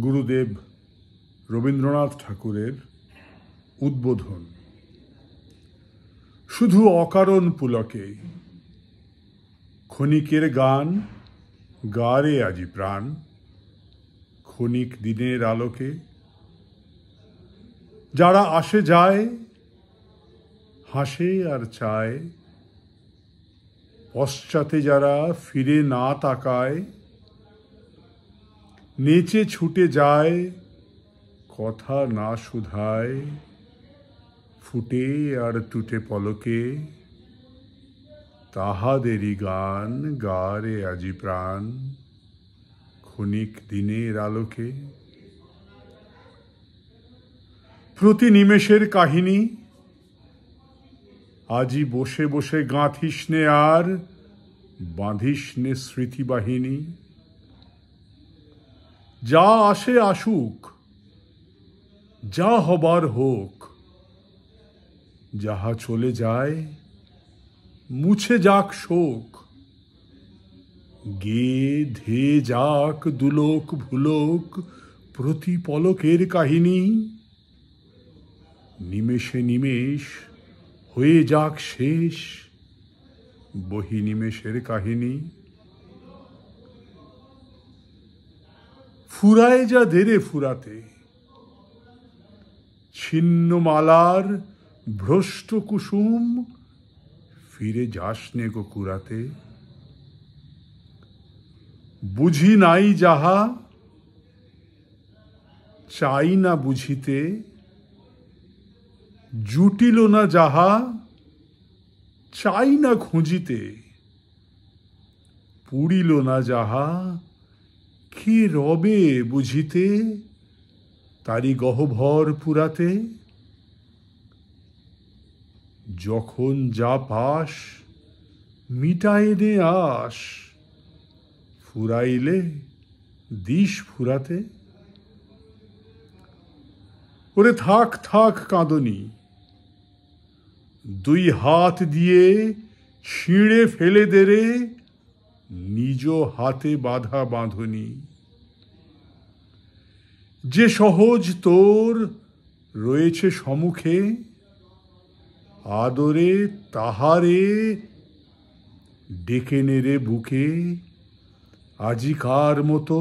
গুরুদেব রবীন্দ্রনাথ ঠাকুরের উদ্বোধন। শুধু অকারণ পুলকে ক্ষণিকের গান গারে আজি প্রাণ, ক্ষণিক দিনের আলোকে যারা আসে যায়, হাসে আর চায়, পশ্চাতে যারা ফিরে না তাকায়, নেচে ছুটে যায়, কথা না শুধায়, ফুটে আর টুটে পলকে, তাহাদেরই গান গারে আজি প্রাণ, ক্ষণিক দিনের আলোকে। প্রতি নিমেষের কাহিনী আজি বসে বসে গাঁথিসনে আর বাঁধিসনে স্মৃতিবাহিনী। যা আসে আসুক, যা হবার হোক, যাহা চলে যায় মুছে যাক শোক, গে ধে যাক দুলোক ভুলোক প্রতি পলকের কাহিনী। নিমেষে নিমেষ হয়ে যাক শেষ বহি নিমেষের কাহিনী। ফুরায় যা দেরে ফুরাতে, ছিন্ন মালার ভ্রষ্ট কুসুম ফিরে যাসনে গো কুড়াতে। বুঝি নাই যাহা চাই না বুঝিতে, জুটিল না যাহা চাই না খুঁজিতে, পুড়িল না যাহা কি রবে বুঝিতে, তারি গহ্বর পুরাতে। যখন যা পাস মিটায় নে আস, ফুরাইলে দিস ফুরাতে। ওরে থাক থাক কাঁদনি, দুই হাত দিয়ে ছিঁড়ে ফেলে দেরে নিজ হাতে বাঁধা বাঁধনি। যে সহজ তোর রয়েছে সম্মুখে, আদরে তাহারে ডেকে নেড়ে বুকে। আজিকার মতো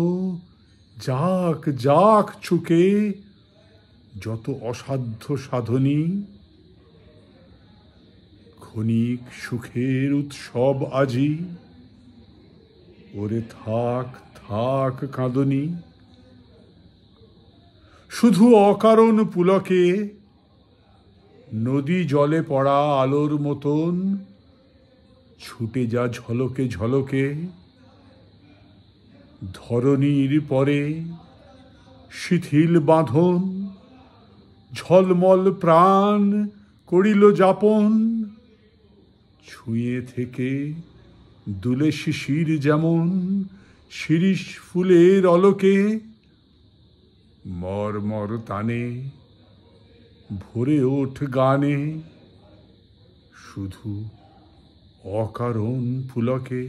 যাক যাক চুকে যত অসাধ্য সাধনী। ক্ষণিক সুখের উৎসব আজি, ওরে থাক থাক কাঁদনি। শুধু অকারণ পুলকে নদী জলে পড়া আলোর মতন ছুটে যা ঝলকে ঝলকে। ধরণীর পরে শিথিল বাঁধন ঝলমল প্রাণ করিল যাপন। ছুঁয়ে থেকে দুলে শিশির যেমন শিরিষ ফুলের অলোকে। মর মর তানে ভরে ওঠ গানে, শুধু অকারণ পুলকে।